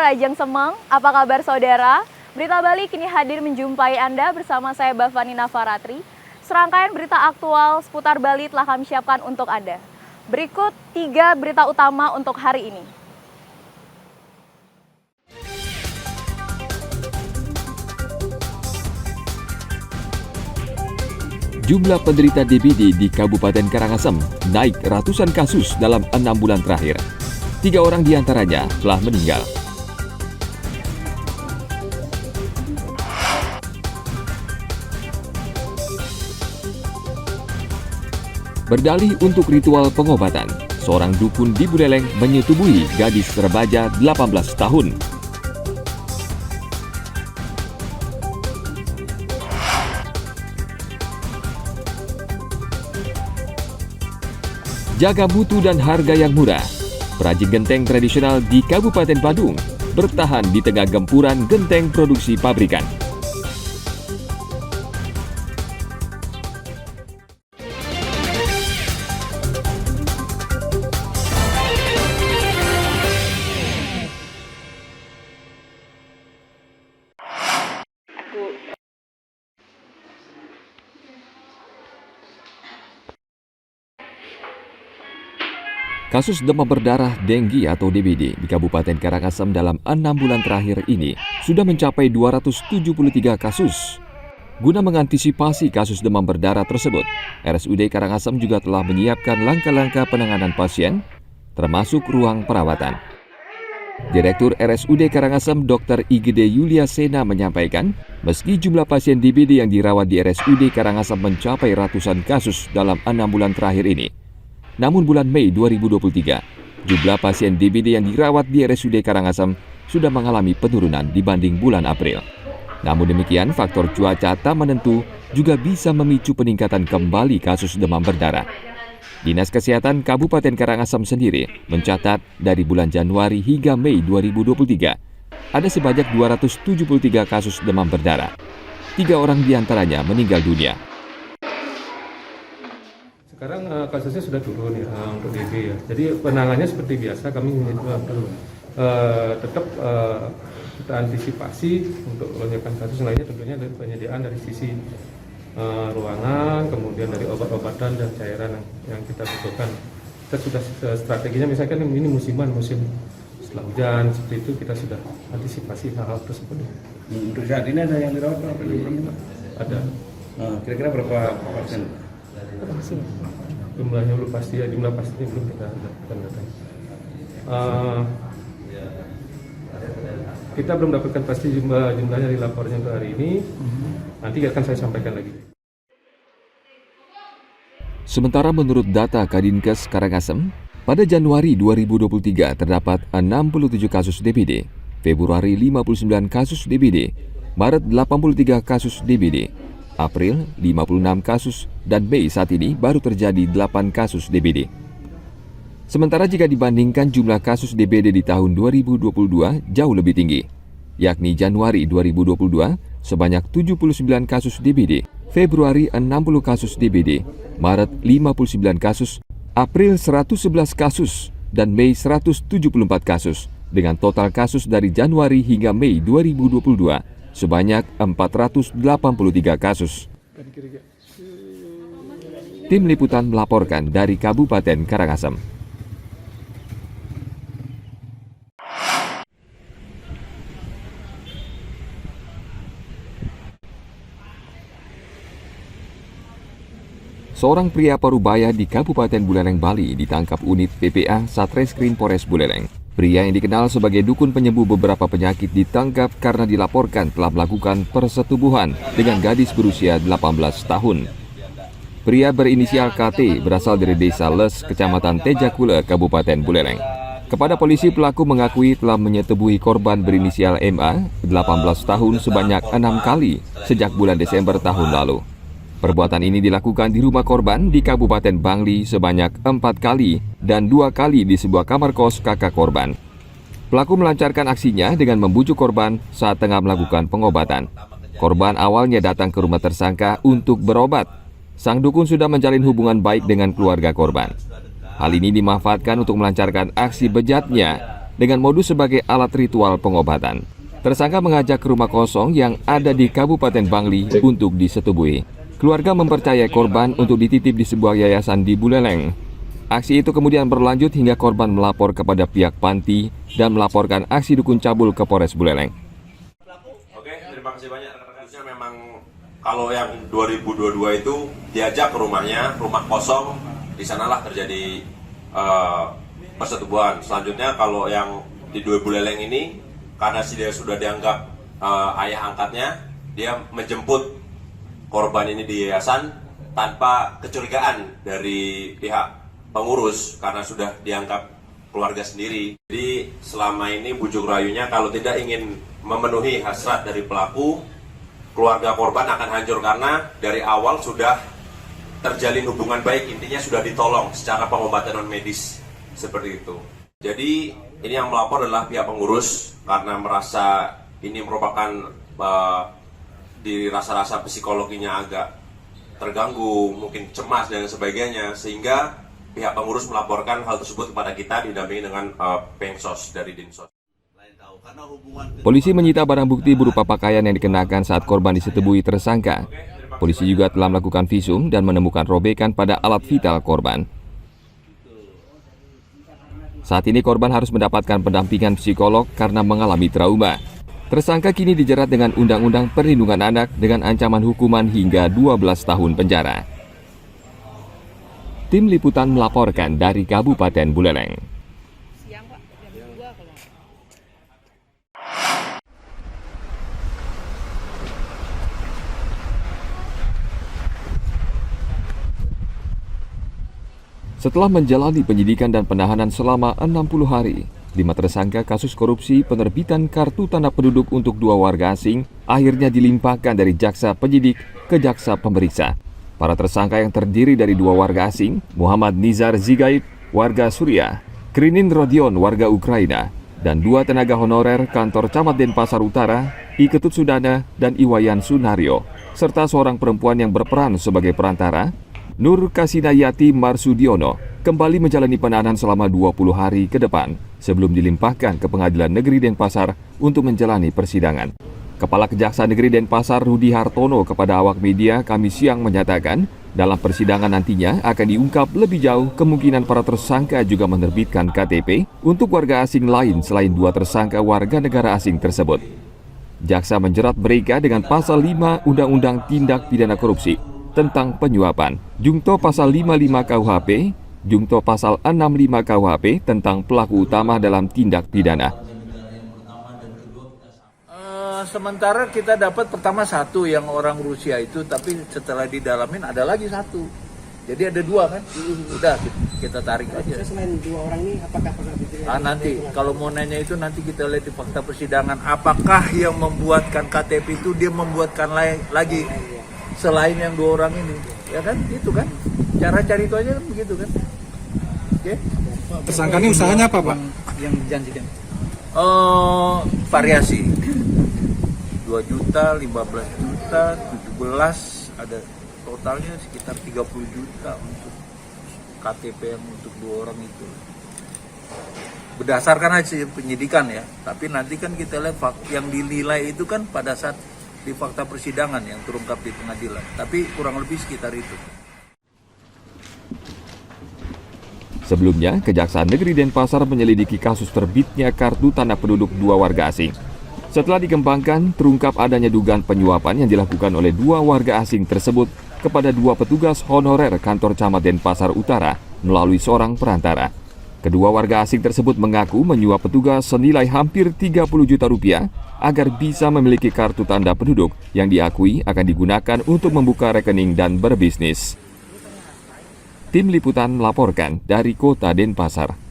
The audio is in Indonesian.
Rajang Semeng, apa kabar saudara? Berita Bali kini hadir menjumpai Anda bersama saya Bavani Nafaratri. Serangkaian berita aktual seputar Bali telah kami siapkan untuk Anda. Berikut 3 berita utama untuk hari ini. Jumlah penderita DBD di Kabupaten Karangasem naik ratusan kasus dalam 6 bulan terakhir. 3 orang diantaranya telah meninggal. Berdalih untuk ritual pengobatan, seorang dukun di Buleleng menyetubuhi gadis remaja 18 tahun. Jaga mutu dan harga yang murah. Perajin genteng tradisional di Kabupaten Badung bertahan di tengah gempuran genteng produksi pabrikan. Kasus demam berdarah denggi atau DBD di Kabupaten Karangasem dalam 6 bulan terakhir ini sudah mencapai 273 kasus. Guna mengantisipasi kasus demam berdarah tersebut, RSUD Karangasem juga telah menyiapkan langkah-langkah penanganan pasien, termasuk ruang perawatan. Direktur RSUD Karangasem Dr. Igede Yulia Sena menyampaikan, meski jumlah pasien DBD yang dirawat di RSUD Karangasem mencapai ratusan kasus dalam 6 bulan terakhir ini, namun bulan Mei 2023, jumlah pasien DBD yang dirawat di RSUD Karangasem sudah mengalami penurunan dibanding bulan April. Namun demikian, faktor cuaca tak menentu juga bisa memicu peningkatan kembali kasus demam berdarah. Dinas Kesehatan Kabupaten Karangasem sendiri mencatat dari bulan Januari hingga Mei 2023, ada sebanyak 273 kasus demam berdarah. 3 orang diantaranya meninggal dunia. Sekarang kasusnya sudah turun ya untuk DB ya. Jadi penanganannya seperti biasa, kami tetap kita antisipasi untuk lonjakan kasus lainnya, tentunya dari penyediaan dari sisi ruangan, kemudian dari obat-obatan dan cairan yang kita butuhkan. Kita sudah strateginya, misalkan ini musim setelah hujan seperti itu, kita sudah antisipasi hal-hal tersebut. Untuk saat ini ada yang dirawat berapa? Ada. Kira-kira berapa pasien? Jumlahnya belum pasti ya, jumlah pastinya belum kita dapatkan datanya. Kita belum dapatkan pasti jumlahnya di lapornya untuk hari ini. Nanti akan saya sampaikan lagi. Sementara menurut data Kadinkes Karangasem, pada Januari 2023 terdapat 67 kasus DBD, Februari 59 kasus DBD, Maret 83 kasus DBD, April 56 kasus, dan Mei saat ini baru terjadi 8 kasus DBD. Sementara jika dibandingkan jumlah kasus DBD di tahun 2022 jauh lebih tinggi, yakni Januari 2022 sebanyak 79 kasus DBD, Februari 60 kasus DBD, Maret 59 kasus, April 111 kasus, dan Mei 174 kasus, dengan total kasus dari Januari hingga Mei 2022 sebanyak 483 kasus. Tim Liputan melaporkan dari Kabupaten Karangasem. Seorang pria Parubaya di Kabupaten Buleleng, Bali ditangkap unit PPA Satreskrim Polres Buleleng. Pria yang dikenal sebagai dukun penyembuh beberapa penyakit ditangkap karena dilaporkan telah melakukan persetubuhan dengan gadis berusia 18 tahun. Pria berinisial KT berasal dari Desa Les, Kecamatan Tejakule, Kabupaten Buleleng. Kepada polisi, pelaku mengakui telah menyetubuhi korban berinisial MA, 18 tahun sebanyak 6 kali sejak bulan Desember tahun lalu. Perbuatan ini dilakukan di rumah korban di Kabupaten Bangli sebanyak 4 kali dan 2 kali di sebuah kamar kos kakak korban. Pelaku melancarkan aksinya dengan membujuk korban saat tengah melakukan pengobatan. Korban awalnya datang ke rumah tersangka untuk berobat. Sang dukun sudah menjalin hubungan baik dengan keluarga korban. Hal ini dimanfaatkan untuk melancarkan aksi bejatnya dengan modus sebagai alat ritual pengobatan. Tersangka mengajak ke rumah kosong yang ada di Kabupaten Bangli untuk disetubui. Keluarga mempercayai korban untuk dititip di sebuah yayasan di Buleleng. Aksi itu kemudian berlanjut hingga korban melapor kepada pihak panti dan melaporkan aksi dukun cabul ke Polres Buleleng. Oke, terima kasih banyak rekan-rekan. Memang kalau yang 2022 itu diajak ke rumahnya, rumah kosong, di sanalah terjadi persetubuhan. Selanjutnya kalau yang di Dua Buleleng ini, karena dia sudah dianggap ayah angkatnya, dia menjemput korban ini di yayasan tanpa kecurigaan dari pihak pengurus karena sudah dianggap keluarga sendiri. Jadi selama ini bujuk rayunya kalau tidak ingin memenuhi hasrat dari pelaku, keluarga korban akan hancur karena dari awal sudah terjalin hubungan baik, intinya sudah ditolong secara pengobatan non medis seperti itu. Jadi ini yang melapor adalah pihak pengurus karena merasa ini merupakan di rasa-rasa psikologinya agak terganggu, mungkin cemas dan sebagainya, sehingga pihak pengurus melaporkan hal tersebut kepada kita didampingi dengan Pengsos dari Dinsos. Polisi menyita barang bukti berupa pakaian yang dikenakan saat korban disetubui tersangka. Polisi juga telah melakukan visum dan menemukan robekan pada alat vital korban. Saat ini korban harus mendapatkan pendampingan psikolog karena mengalami trauma. Tersangka kini dijerat dengan Undang-Undang Perlindungan Anak dengan ancaman hukuman hingga 12 tahun penjara. Tim Liputan melaporkan dari Kabupaten Buleleng. Setelah menjalani penyidikan dan penahanan selama 60 hari, 5 tersangka kasus korupsi penerbitan kartu tanda penduduk untuk 2 warga asing akhirnya dilimpahkan dari jaksa penyidik ke jaksa pemeriksa. Para tersangka yang terdiri dari 2 warga asing, Muhammad Nizar Zigaib, warga Suriah, Krinin Rodion, warga Ukraina, dan 2 tenaga honorer kantor Camat Denpasar Utara, I Ketut Sudana dan Iwayan Sunario, serta seorang perempuan yang berperan sebagai perantara, Nur Kasinayati Marsudiono, kembali menjalani penahanan selama 20 hari ke depan sebelum dilimpahkan ke Pengadilan Negeri Denpasar untuk menjalani persidangan. Kepala Kejaksaan Negeri Denpasar Rudi Hartono kepada awak media Kamis siang menyatakan dalam persidangan nantinya akan diungkap lebih jauh kemungkinan para tersangka juga menerbitkan KTP untuk warga asing lain selain 2 tersangka warga negara asing tersebut. Jaksa menjerat mereka dengan pasal 5 Undang-Undang Tindak Pidana Korupsi tentang penyuapan, Jungto pasal 55 KUHP, Jungto pasal 65 KUHP tentang pelaku utama dalam tindak pidana. Sementara kita dapat pertama 1 yang orang Rusia itu, tapi setelah didalamin ada lagi 1. Jadi ada 2 kan? Udah kita tarik aja. Selain 2 orang ini, apakah pernah dijelaskan? Nanti kalau mau nanya itu nanti kita lihat di fakta persidangan. Apakah yang membuatkan KTP itu dia membuatkan lagi selain yang 2 orang ini? Ya kan? Itu kan? Cara cari itu aja kan begitu kan? Oke? Tersangka ini usahanya apa, Pak? Yang dijanjikan? Variasi. 2 juta, 15 juta, 17, ada totalnya sekitar 30 juta untuk KTP yang untuk 2 orang itu. Berdasarkan hasil penyidikan ya, tapi nanti kan kita lihat yang dinilai itu kan pada saat di fakta persidangan yang terungkap di pengadilan, tapi kurang lebih sekitar itu. Sebelumnya, Kejaksaan Negeri Denpasar menyelidiki kasus terbitnya kartu tanda penduduk 2 warga asing. Setelah dikembangkan, terungkap adanya dugaan penyuapan yang dilakukan oleh 2 warga asing tersebut kepada 2 petugas honorer kantor Camat Denpasar Utara melalui seorang perantara. Kedua warga asing tersebut mengaku menyuap petugas senilai hampir 30 juta rupiah agar bisa memiliki kartu tanda penduduk yang diakui akan digunakan untuk membuka rekening dan berbisnis. Tim Liputan melaporkan dari Kota Denpasar.